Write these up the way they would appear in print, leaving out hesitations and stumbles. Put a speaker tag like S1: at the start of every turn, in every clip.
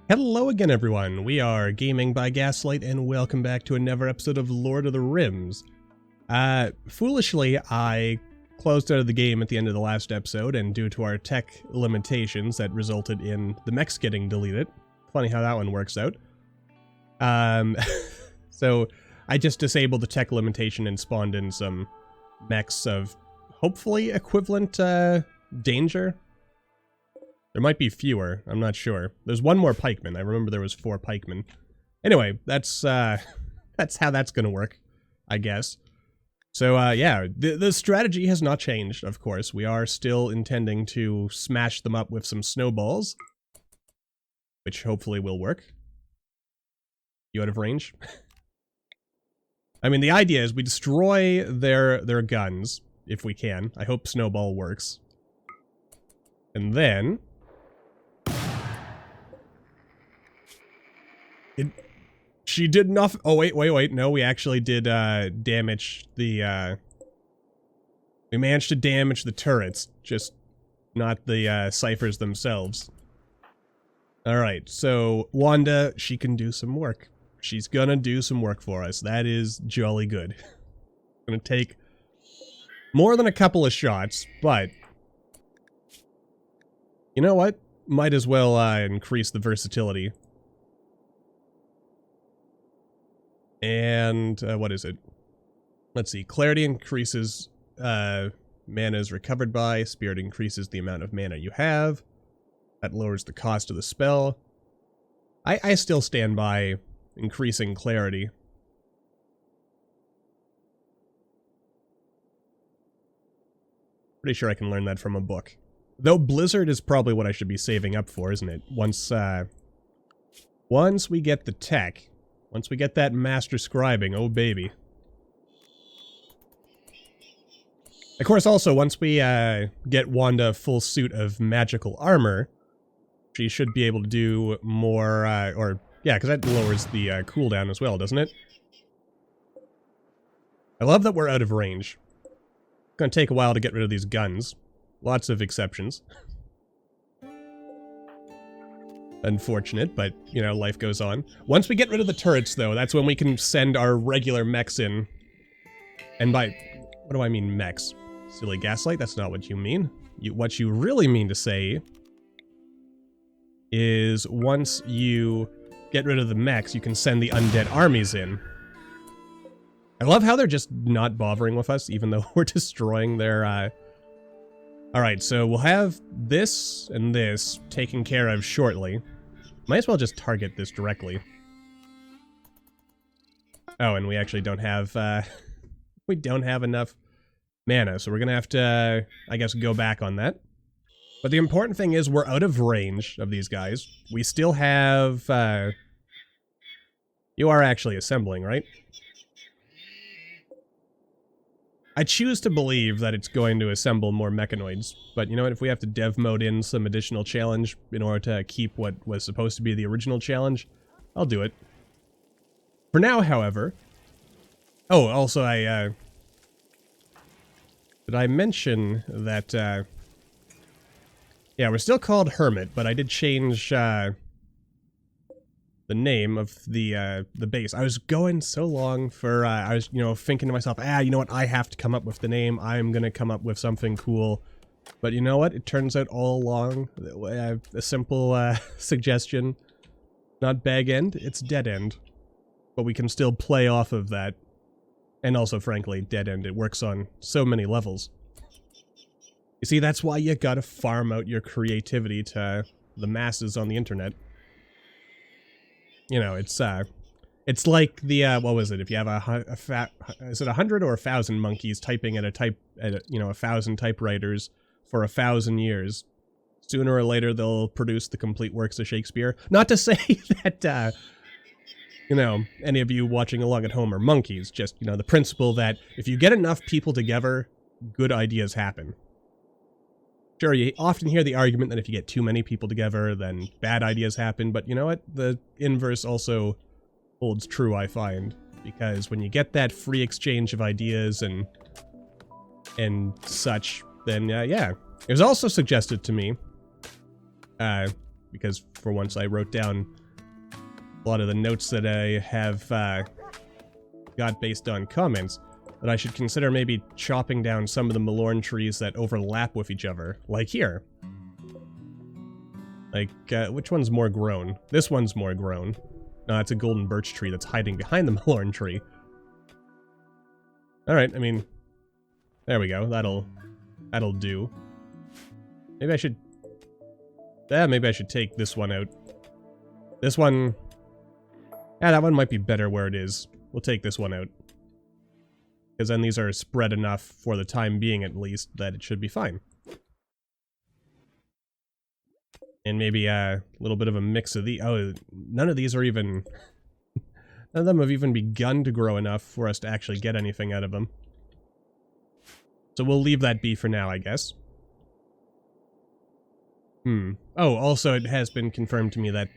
S1: Hello again, everyone. We are Gaming by Gaslight, and welcome back to another episode of Lord of the Rims. Foolishly, I closed out of the game at the end of the last episode, and due to our tech limitations, that resulted in the mechs getting deleted. Funny how that one works out. So I just disabled the tech limitation and spawned in some mechs of hopefully equivalent danger. There might be fewer, I'm not sure. There's one more pikeman. I remember there was 4 pikemen. Anyway, that's how that's gonna work, I guess. So, yeah, the strategy has not changed, of course. We are still intending to smash them up with some snowballs, which hopefully will work. You out of range? I mean, the idea is we destroy their guns, if we can. I hope snowball works. And then... She did enough. Oh, wait. No, we actually did, damage the, we managed to damage the turrets, just not the, ciphers themselves. Alright, so, Wanda, she can do some work. She's gonna do some work for us. That is jolly good. Gonna take more than a couple of shots, but... You know what? Might as well, increase the versatility. And, what is it? Let's see. Clarity increases, mana is recovered by. Spirit increases the amount of mana you have. That lowers the cost of the spell. I still stand by increasing clarity. Pretty sure I can learn that from a book. Though Blizzard is probably what I should be saving up for, isn't it? Once we get the tech... Once we get that master scribing, oh baby. Of course, also, once we get Wanda a full suit of magical armor, she should be able to do more, yeah, because that lowers the cooldown as well, doesn't it? I love that we're out of range. It's gonna take a while to get rid of these guns. Lots of exceptions. Unfortunate, but, you know, life goes on. Once we get rid of the turrets, though, that's when we can send our regular mechs in. And by... what do I mean, mechs? Silly Gaslight? That's not what you mean. What you really mean to say is once you get rid of the mechs, you can send the undead armies in. I love how they're just not bothering with us, even though we're destroying their, Alright, so we'll have this and this taken care of shortly. Might as well just target this directly. Oh, and we actually don't have, we don't have enough mana, so we're gonna have to, I guess, go back on that. But the important thing is we're out of range of these guys. We still have, you are actually assembling, right? I choose to believe that it's going to assemble more mechanoids, but you know what, if we have to dev mode in some additional challenge in order to keep what was supposed to be the original challenge, I'll do it. For now, however... Oh, also did I mention that, yeah, we're still called Hermit, but I did change, the name of the base. I was going so long for, I was, you know, thinking to myself, you know what, I have to come up with the name, I'm gonna come up with something cool. But you know what, it turns out all along, a simple, suggestion, not bag end, it's dead end. But we can still play off of that. And also, frankly, dead end, it works on so many levels. You see, that's why you gotta farm out your creativity to the masses on the internet. You know, it's like the, what was it, if you have is it 100 or 1,000 monkeys typing at you know, 1,000 typewriters for 1,000 years, sooner or later they'll produce the complete works of Shakespeare. Not to say that, you know, any of you watching along at home are monkeys, just, you know, the principle that if you get enough people together, good ideas happen. Sure, you often hear the argument that if you get too many people together, then bad ideas happen, but you know what? The inverse also holds true, I find. Because when you get that free exchange of ideas and such, then, yeah. It was also suggested to me, because for once I wrote down a lot of the notes that I have got based on comments, that I should consider maybe chopping down some of the Malorn trees that overlap with each other, like here. Like, which one's more grown? This one's more grown. No, it's a golden birch tree that's hiding behind the Malorn tree. Alright, I mean, there we go, that'll do. Maybe I should... Yeah, maybe I should take this one out. This one... Yeah, that one might be better where it is. We'll take this one out. Because then these are spread enough, for the time being at least, that it should be fine. And maybe a little bit of a mix of the... Oh, none of these are even... None of them have even begun to grow enough for us to actually get anything out of them. So we'll leave that be for now, I guess. Oh, also it has been confirmed to me that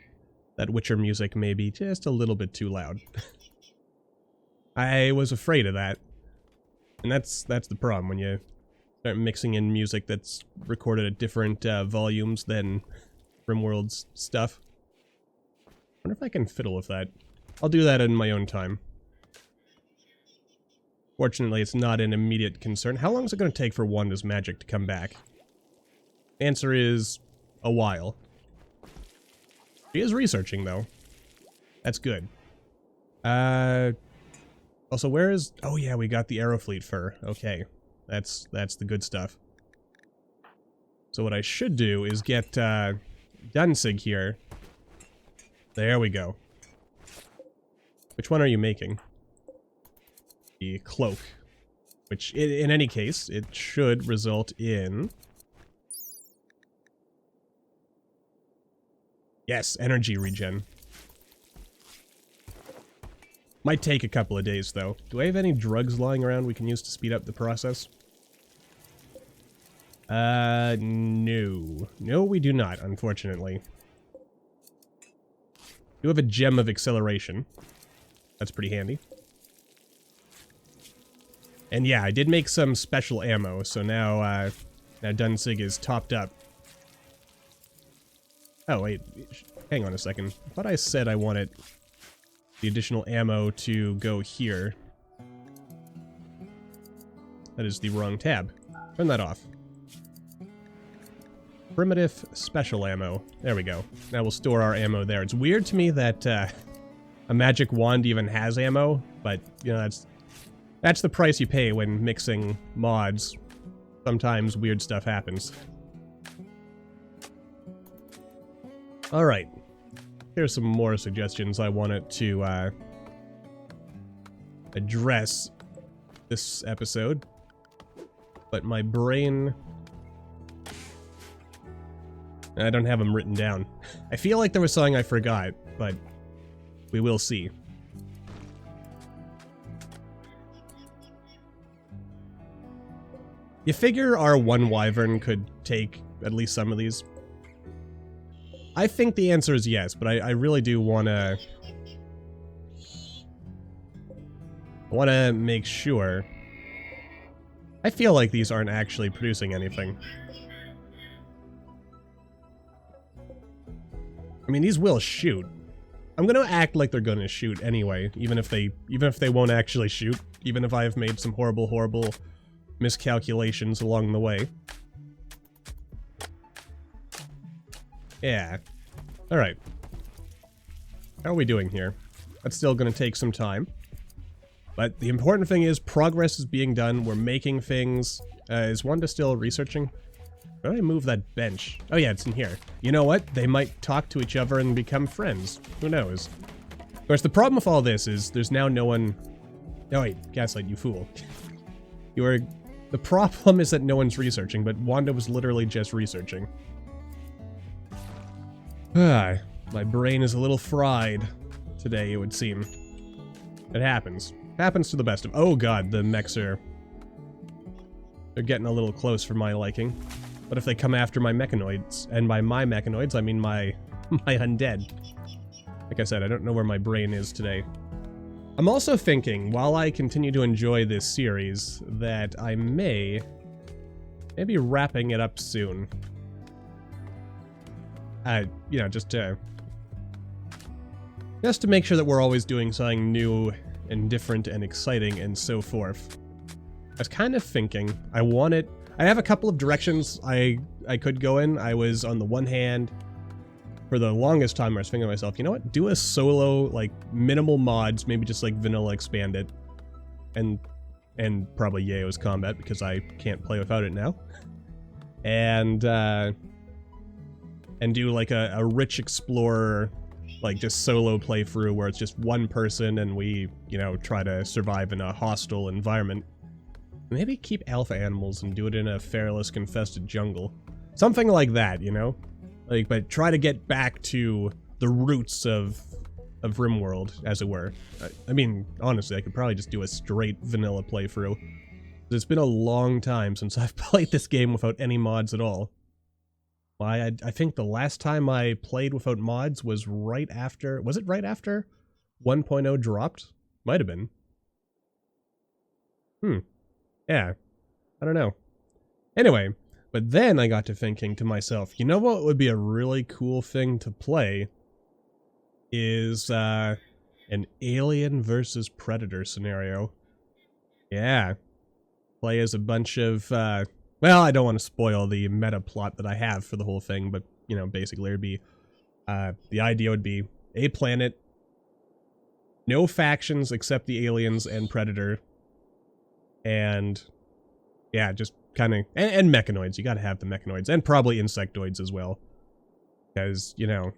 S1: Witcher music may be just a little bit too loud. I was afraid of that. And that's the problem when you start mixing in music that's recorded at different volumes than RimWorld's stuff. I wonder if I can fiddle with that. I'll do that in my own time. Fortunately, it's not an immediate concern. How long is it going to take for Wanda's magic to come back? Answer is a while. She is researching, though. That's good. Also, where is... Oh, yeah, we got the Arrowfleet fur. Okay. That's the good stuff. So what I should do is get, Dunsig here. There we go. Which one are you making? The cloak. Which, in any case, it should result in... Yes, energy regen. Might take a couple of days, though. Do I have any drugs lying around we can use to speed up the process? No. No, we do not, unfortunately. We do have a gem of acceleration. That's pretty handy. And yeah, I did make some special ammo, so now, now Dunsig is topped up. Oh, wait. Hang on a second. I thought I said I wanted the additional ammo to go here. That is the wrong tab. Turn that off. Primitive special ammo. There we go. Now we'll store our ammo there. It's weird to me that a magic wand even has ammo, but, you know, that's the price you pay when mixing mods. Sometimes weird stuff happens. Alright. Here's some more suggestions I wanted to address this episode. But my brain... I don't have them written down. I feel like there was something I forgot, but we will see. You figure our one wyvern could take at least some of these? I think the answer is yes, but I really do want to... I want to make sure. I feel like these aren't actually producing anything. I mean, these will shoot. I'm gonna act like they're gonna shoot anyway, even if they won't actually shoot, even if I have made some horrible miscalculations along the way. Yeah. Alright. How are we doing here? That's still gonna take some time. But the important thing is progress is being done, we're making things. Is Wanda still researching? Where do I move that bench? Oh yeah, it's in here. You know what? They might talk to each other and become friends. Who knows? Of course, the problem with all this is there's now no one... Oh wait, Gaslight, you fool. You are... The problem is that no one's researching, but Wanda was literally just researching. My brain is a little fried today, it would seem. It happens. Happens to the best of... Oh god, the mechs are... They're getting a little close for my liking. What if they come after my mechanoids? And by my mechanoids, I mean my undead. Like I said, I don't know where my brain is today. I'm also thinking, while I continue to enjoy this series, that I may be wrapping it up soon. You know, just to make sure that we're always doing something new and different and exciting and so forth. I was kind of thinking, I have a couple of directions I could go in. I was, on the one hand, for the longest time, I was thinking to myself, you know what, do a solo, like, minimal mods, maybe just, like, vanilla expand it, and probably Yao's combat, because I can't play without it now, and do, like, a rich explorer, like, just solo playthrough, where it's just one person, and we, you know, try to survive in a hostile environment. Maybe keep alpha animals and do it in a fareless, infested jungle. Something like that, you know? Like, but try to get back to the roots of RimWorld, as it were. I mean, honestly, I could probably just do a straight vanilla playthrough. It's been a long time since I've played this game without any mods at all. I think the last time I played without mods was right after... Was it right after 1.0 dropped? Might have been. Yeah. I don't know. Anyway... But then I got to thinking to myself, you know what would be a really cool thing to play is an alien versus predator scenario. Yeah. Play as a bunch of, well, I don't want to spoil the meta plot that I have for the whole thing, but, you know, basically it'd be, the idea would be a planet, no factions except the aliens and predator, and, yeah, just kind of, and mechanoids. You gotta have the mechanoids, and probably insectoids as well, because, you know.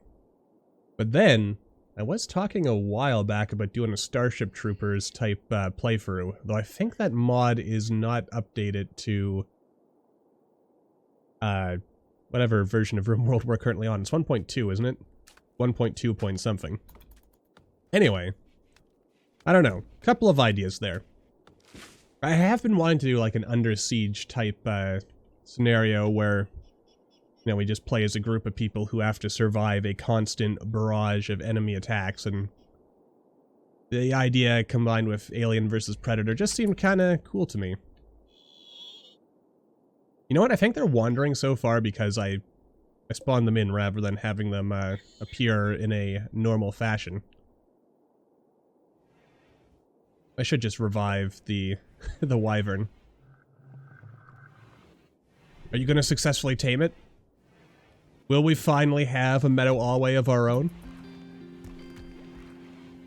S1: But then I was talking a while back about doing a Starship Troopers type playthrough, though I think that mod is not updated to whatever version of RimWorld we're currently on. It's 1.2, isn't it? 1.2 point something. Anyway, I don't know. Couple of ideas there. I have been wanting to do like an Under Siege type scenario where, you know, we just play as a group of people who have to survive a constant barrage of enemy attacks, and the idea combined with Alien versus Predator just seemed kind of cool to me. You know what? I think they're wandering so far because I spawned them in rather than having them appear in a normal fashion. I should just revive the wyvern. Are you going to successfully tame it? Will we finally have a meadow alway of our own?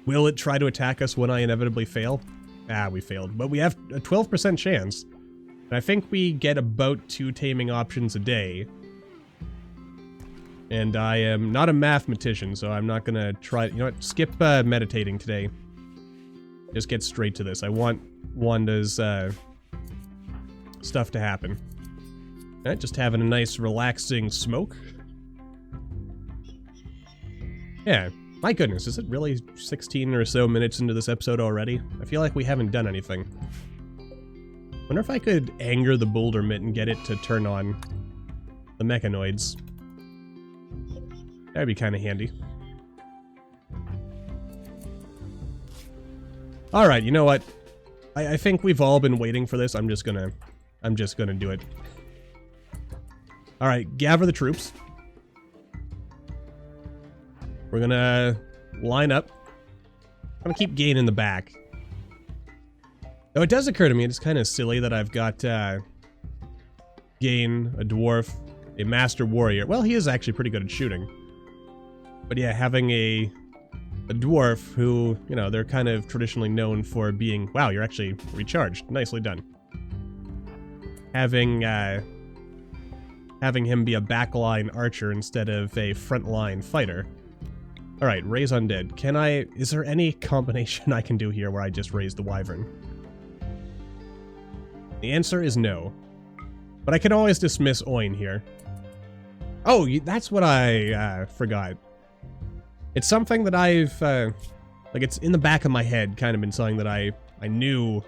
S1: Will it try to attack us when I inevitably fail? Ah, we failed. But we have a 12% chance. And I think we get about 2 taming options a day. And I am not a mathematician, so I'm not going to try... You know what? Skip meditating today. Just get straight to this. I want Wanda's stuff to happen. Alright, just having a nice relaxing smoke. Yeah, my goodness, is it really 16 or so minutes into this episode already? I feel like we haven't done anything. Wonder if I could anger the boulder mitt and get it to turn on the mechanoids. That'd be kind of handy. Alright, you know what? I think we've all been waiting for this. I'm just gonna do it. Alright, gather the troops. We're gonna line up. I'm gonna keep Gain in the back. Though it does occur to me, it's kind of silly that I've got Gain, a dwarf, a master warrior. Well, he is actually pretty good at shooting. But yeah, having a dwarf who, you know, they're kind of traditionally known for being... Wow, you're actually recharged. Nicely done. Having him be a backline archer instead of a frontline fighter. Alright, raise undead. Can I... Is there any combination I can do here where I just raise the wyvern? The answer is no. But I can always dismiss Oin here. Oh, that's what I forgot. It's something that I've, like, it's in the back of my head, kind of been something that I knew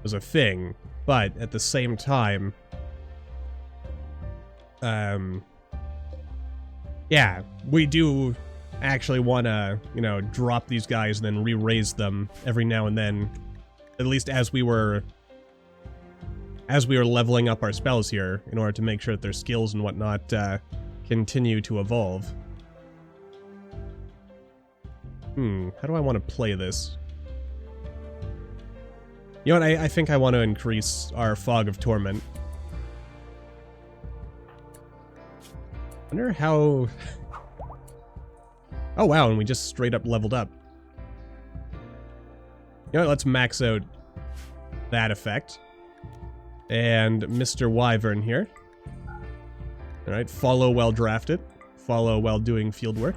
S1: was a thing, but at the same time, yeah, we do actually want to, you know, drop these guys and then re-raise them every now and then, at least as we were leveling up our spells here, in order to make sure that their skills and whatnot, continue to evolve. How do I want to play this? You know what, I think I want to increase our Fog of Torment. Wonder how... Oh wow, and we just straight up leveled up. You know what, let's max out that effect. And Mr. Wyvern here. Alright, follow while drafted. Follow while doing field work.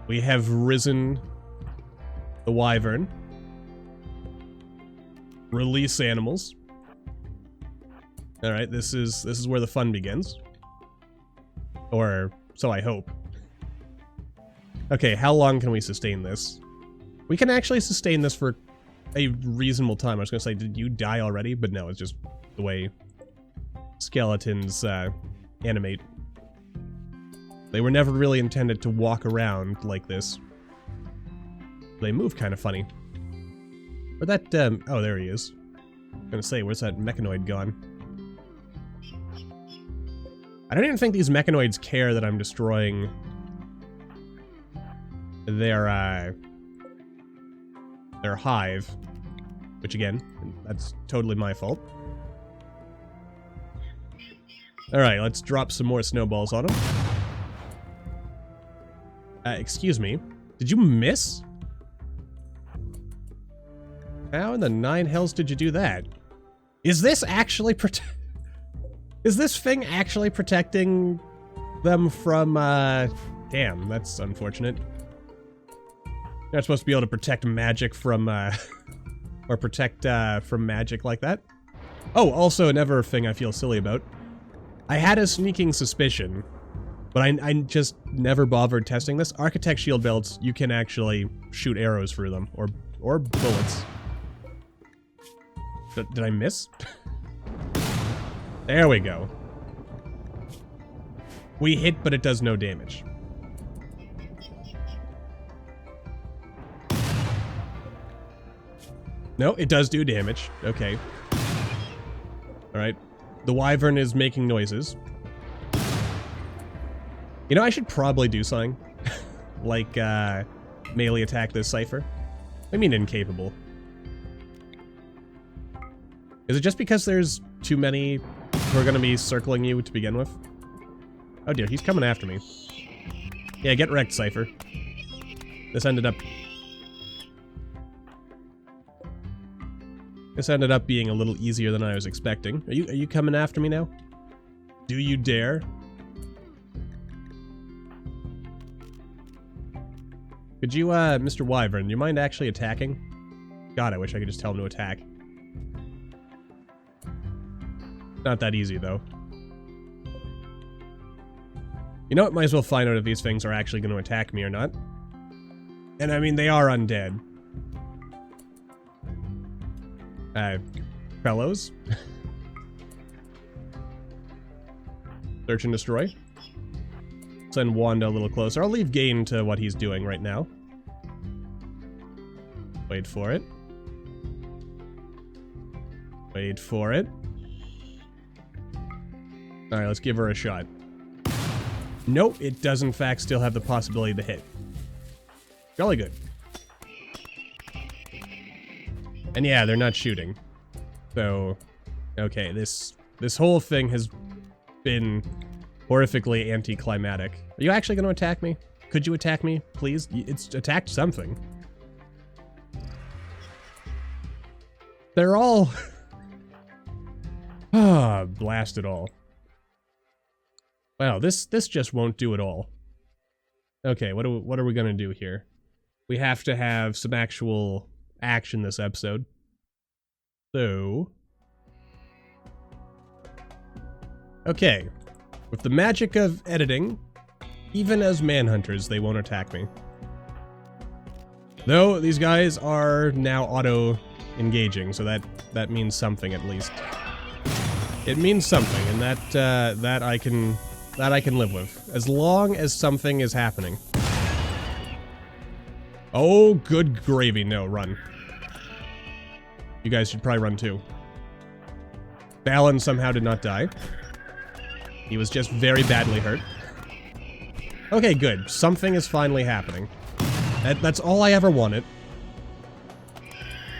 S1: We have risen the Wyvern. Release animals. Alright, this is where the fun begins. Or so I hope. Okay, how long can we sustain this? We can actually sustain this for a reasonable time. I was gonna say, did you die already? But no, it's just the way skeletons animate. They were never really intended to walk around like this. They move kind of funny. Where'd that, oh, there he is. I was gonna say, where's that mechanoid gone? I don't even think these mechanoids care that I'm destroying their hive. Which, again, that's totally my fault. Alright, let's drop some more snowballs on him. Excuse me. Did you miss? How in the nine hells did you do that? Is this actually Is this thing actually protecting them from, Damn, that's unfortunate. You're not supposed to be able to protect magic from, or protect, from magic like that. Oh, also another thing I feel silly about. I had a sneaking suspicion, but I just never bothered testing this. Architect shield belts, you can actually shoot arrows through them, or bullets. Did I miss? There we go. We hit, but it does no damage. No, it does do damage. Okay. Alright. The wyvern is making noises. You know, I should probably do something. Like, melee attack this cipher. I mean incapable. Is it just because there's too many who are going to be circling you to begin with? Oh dear, he's coming after me. Yeah, get wrecked, Cypher. This ended up being a little easier than I was expecting. Are you coming after me now? Do you dare? Could you, Mr. Wyvern, do you mind actually attacking? God, I wish I could just tell him to attack. Not that easy, though. You know what? Might as well find out if these things are actually going to attack me or not. And I mean, they are undead. Fellows? Search and destroy. Send Wanda a little closer. I'll leave Gain to what he's doing right now. Wait for it. Wait for it. Alright, let's give her a shot. Nope, it does in fact still have the possibility to hit. Jolly good. And yeah, they're not shooting. So, okay, this whole thing has been horrifically anticlimactic. Are you actually going to attack me? Could you attack me, please? It's attacked something. They're all... Ah, blast it all. Wow, this just won't do it all. Okay, what are we gonna do here? We have to have some actual action this episode. So... Okay. With the magic of editing, even as manhunters, they won't attack me. Though, these guys are now auto-engaging, so that means something at least. It means something, and that I can live with. As long as something is happening. Oh, good gravy. No, run. You guys should probably run too. Balin somehow did not die. He was just very badly hurt. Okay, good. Something is finally happening. That's all I ever wanted.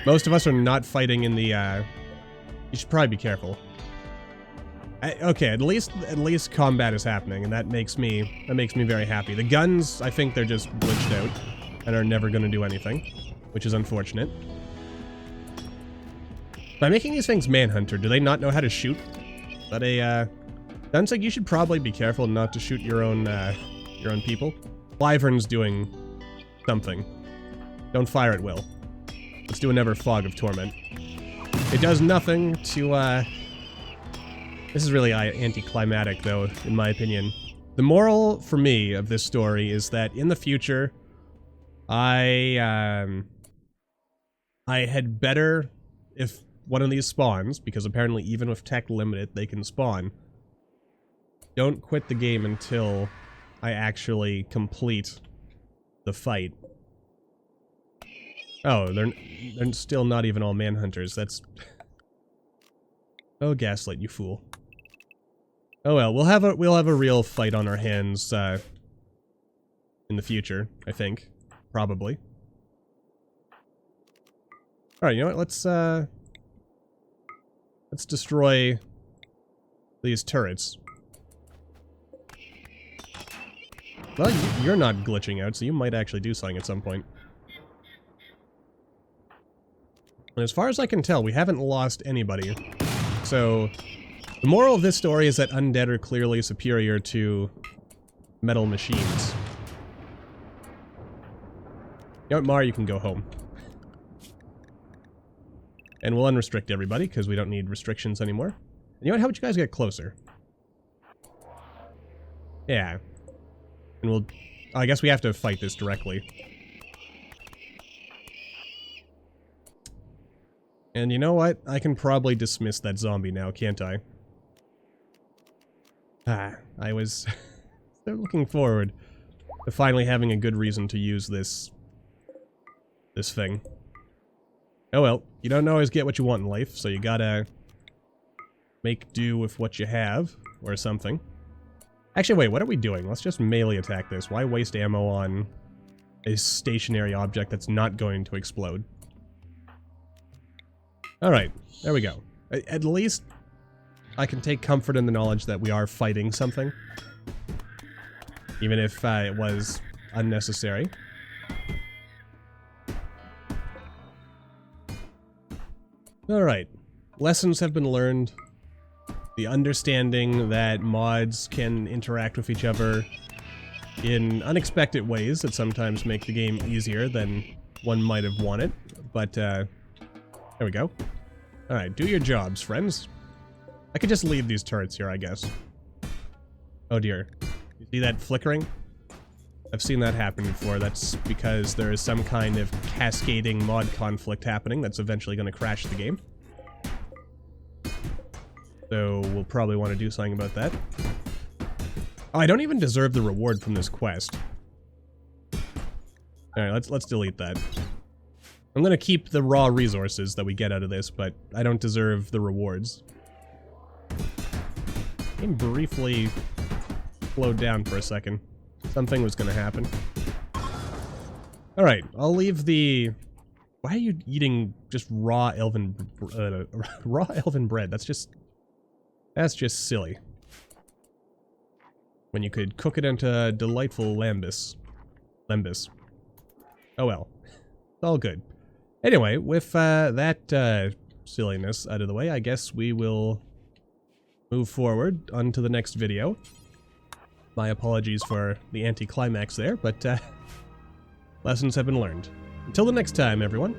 S1: Most of us are not fighting in the, you should probably be careful. Okay, at least combat is happening, and that makes me very happy. The guns, I think they're just glitched out and are never going to do anything, which is unfortunate. By making these things manhunter, do they not know how to shoot? But sounds like you should probably be careful not to shoot your own people. Wyvern's doing something. Don't fire at will. Let's do another Fog of Torment. It does nothing to, This is really anticlimactic, though, in my opinion. The moral, for me, of this story is that in the future, I had better, if one of these spawns, because apparently even with tech limited, they can spawn, don't quit the game until I actually complete the fight. Oh, they're still not even all manhunters. That's... Oh, Gaslight, you fool. Oh well, we'll have a real fight on our hands in the future, I think. Probably. Alright, you know what, let's destroy these turrets. Well, you're not glitching out, so you might actually do something at some point. And as far as I can tell, we haven't lost anybody. So, the moral of this story is that undead are clearly superior to metal machines. You know what, Mar, you can go home. And we'll unrestrict everybody, because we don't need restrictions anymore. And you know what, how would you guys get closer? Yeah. And we'll... Oh, I guess we have to fight this directly. And you know what? I can probably dismiss that zombie now, can't I? I was so looking forward to finally having a good reason to use this thing. Oh well, you don't always get what you want in life, so you gotta make do with what you have, or something. Actually, wait, what are we doing? Let's just melee attack this. Why waste ammo on a stationary object that's not going to explode? Alright, there we go. At least I can take comfort in the knowledge that we are fighting something. Even if it was unnecessary. Alright. Lessons have been learned. The understanding that mods can interact with each other in unexpected ways that sometimes make the game easier than one might have wanted. But, there we go. Alright, do your jobs, friends. I could just leave these turrets here, I guess. Oh dear. You see that flickering? I've seen that happen before. That's because there is some kind of cascading mod conflict happening that's eventually going to crash the game. So we'll probably want to do something about that. Oh, I don't even deserve the reward from this quest. Alright, let's delete that. I'm gonna keep the raw resources that we get out of this, but I don't deserve the rewards. Game briefly slowed down for a second. Something was gonna happen. Alright, I'll leave the... Why are you eating just raw elven bread? That's just silly. When you could cook it into delightful lembas. Oh well. It's all good. Anyway, with that silliness out of the way, I guess we will move forward onto the next video. My apologies for the anticlimax there, but lessons have been learned. Until the next time, everyone.